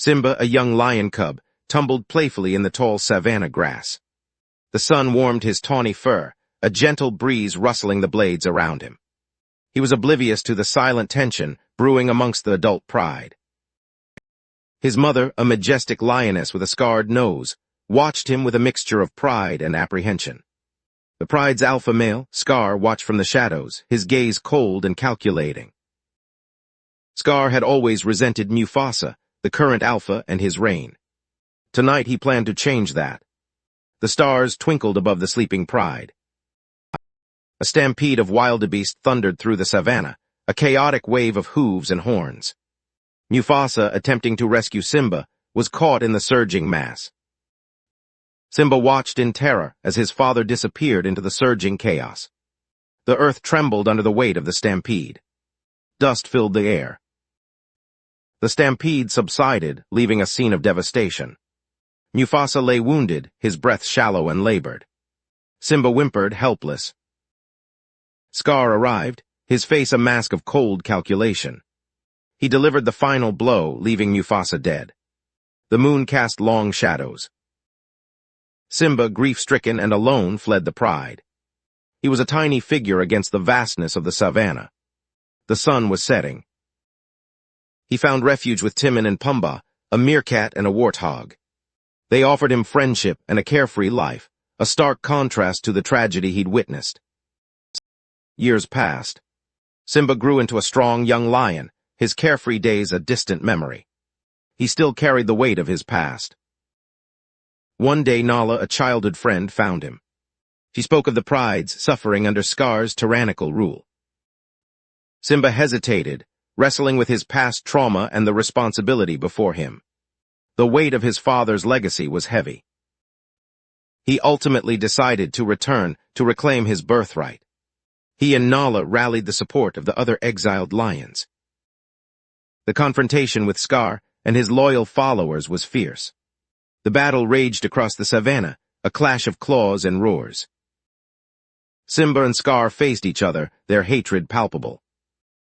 Simba, a young lion cub, tumbled playfully in the tall savanna grass. The sun warmed his tawny fur, a gentle breeze rustling the blades around him. He was oblivious to the silent tension brewing amongst the adult pride. His mother, a majestic lioness with a scarred nose, watched him with a mixture of pride and apprehension. The pride's alpha male, Scar, watched from the shadows, his gaze cold and calculating. Scar had always resented Mufasa, the current alpha, and his reign. Tonight he planned to change that. The stars twinkled above the sleeping pride. A stampede of wildebeest thundered through the savannah, a chaotic wave of hooves and horns. Mufasa, attempting to rescue Simba, was caught in the surging mass. Simba watched in terror as his father disappeared into the surging chaos. The earth trembled under the weight of the stampede. Dust filled the air. The stampede subsided, leaving a scene of devastation. Mufasa lay wounded, his breath shallow and labored. Simba whimpered, helpless. Scar arrived, his face a mask of cold calculation. He delivered the final blow, leaving Mufasa dead. The moon cast long shadows. Simba, grief-stricken and alone, fled the pride. He was a tiny figure against the vastness of the savannah. The sun was setting. He found refuge with Timon and Pumbaa, a meerkat and a warthog. They offered him friendship and a carefree life, a stark contrast to the tragedy he'd witnessed. Years passed. Simba grew into a strong young lion, his carefree days a distant memory. He still carried the weight of his past. One day Nala, a childhood friend, found him. She spoke of the prides suffering under Scar's tyrannical rule. Simba hesitated, wrestling with his past trauma and the responsibility before him. The weight of his father's legacy was heavy. He ultimately decided to return to reclaim his birthright. He and Nala rallied the support of the other exiled lions. The confrontation with Scar and his loyal followers was fierce. The battle raged across the savannah, a clash of claws and roars. Simba and Scar faced each other, their hatred palpable.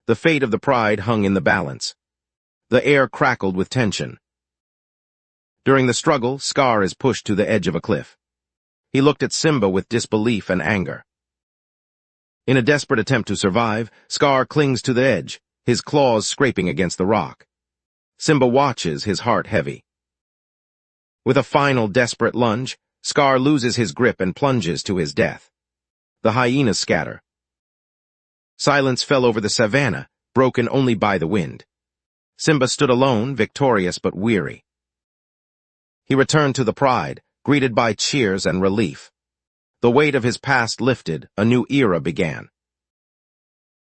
The fate of the pride hung in the balance. The air crackled with tension. During the struggle, Scar is pushed to the edge of a cliff. He looked at Simba with disbelief and anger. In a desperate attempt to survive, Scar clings to the edge, his claws scraping against the rock. Simba watches, his heart heavy. With a final desperate lunge, Scar loses his grip and plunges to his death. The hyenas scatter. Silence fell over the savannah, broken only by the wind. Simba stood alone, victorious but weary. He returned to the pride, greeted by cheers and relief. The weight of his past lifted, a new era began.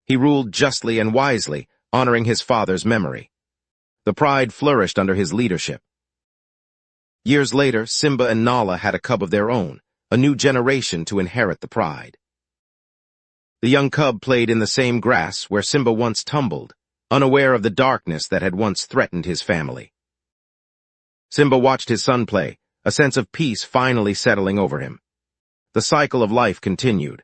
He ruled justly and wisely, honoring his father's memory. The pride flourished under his leadership. Years later, Simba and Nala had a cub of their own, a new generation to inherit the pride. The young cub played in the same grass where Simba once tumbled, unaware of the darkness that had once threatened his family. Simba watched his son play, a sense of peace finally settling over him. The cycle of life continued.